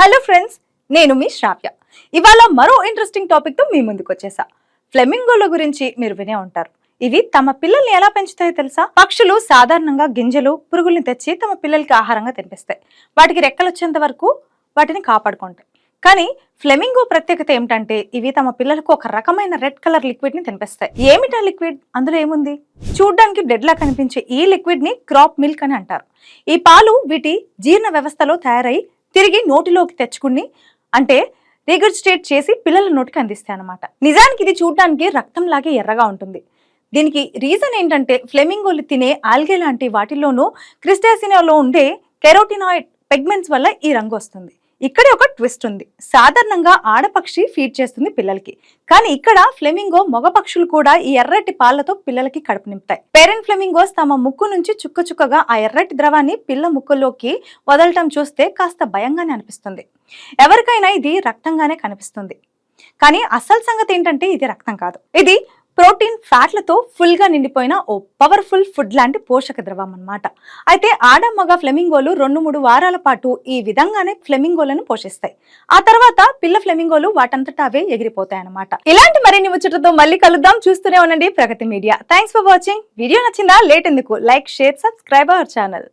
Hello friends, నేను మీ శ్రావ్య. ఇవాళ మరో ఇంట్రెస్టింగ్ టాపిక్ తో మీ ముందుకు వచ్చేసా. ఫ్లెమింగోల గురించి మీరు వినే ఉంటారు. ఇవి తమ పిల్లల్ని ఎలా పెంచుతాయో తెలుసా? పక్షులు సాధారణంగా గింజలు, పురుగుల్ని తెచ్చి తమ పిల్లలకి ఆహారంగా తినిపిస్తాయి. వాటికి రెక్కలు వచ్చేంత వరకు వాటిని కాపాడుకుంటాయి. కానీ ఫ్లెమింగో ప్రత్యేకత ఏమిటంటే ఇవి తమ పిల్లలకు ఒక రకమైన రెడ్ కలర్ లిక్విడ్ ని తినిపిస్తాయి. ఏమిటా లిక్విడ్? అందులో ఏముంది? చూడ్డానికి బ్లడ్ లా కనిపించే ఈ లిక్విడ్ ని క్రాప్ మిల్క్ అని అంటారు. ఈ పాలు వీటి జీర్ణ వ్యవస్థలో తయారై తిరిగి నోటిలోకి తెచ్చుకుని అంటే రిగర్జిటేట్ చేసి పిల్లల నోటికి అందిస్తాయి అన్నమాట. నిజానికి ఇది చూడడానికి రక్తం లాగే ఎర్రగా ఉంటుంది. దీనికి రీజన్ ఏంటంటే ఫ్లెమింగోలు తినే ఆల్గే లాంటి వాటిల్లోనూ క్రిస్టాసినాలో ఉండే కెరోటినాయిడ్ పిగ్మెంట్స్ వల్ల ఈ రంగు వస్తుంది. ఇక్కడే ఒక ట్విస్ట్ ఉంది. సాధారణంగా ఆడపక్షి ఫీడ్ చేస్తుంది పిల్లలకి, కానీ ఇక్కడ ఫ్లెమింగో మగ పక్షులు కూడా ఈ ఎర్రటి పాలతో పిల్లలకి కడుపు నింపుతాయి. పేరెంట్ ఫ్లెమింగోస్ తమ ముక్కు నుంచి చుక్క చుక్కగా ఆ ఎర్రటి ద్రవాన్ని పిల్ల ముక్కులోకి వదలటం చూస్తే కాస్త భయంగానే అనిపిస్తుంది. ఎవరికైనా ఇది రక్తంగానే కనిపిస్తుంది, కానీ అసలు సంగతి ఏంటంటే ఇది రక్తం కాదు. ఇది ప్రోటీన్ ఫ్యాట్లతో ఫుల్ గా నిండిపోయిన ఓ పవర్ఫుల్ ఫుడ్ లాంటి పోషక ద్రవం అన్నమాట. అయితే ఆడ మగ ఫ్లెమింగోలు 2-3 వారాల పాటు ఈ విధంగానే ఫ్లెమింగోలను పోషిస్తాయి. ఆ తర్వాత పిల్ల ఫ్లెమింగోలు వాటంతటా అవే ఎగిరిపోతాయి అన్నమాట. ఇలాంటి మరిన్ని ముచ్చటతో మళ్ళీ కలుద్దాం. చూస్తూనే ఉండండి Pragathi media. Thanks for watching. Video నచ్చిందా? లేట్ ఎందుకు? Like, share, subscribe our channel.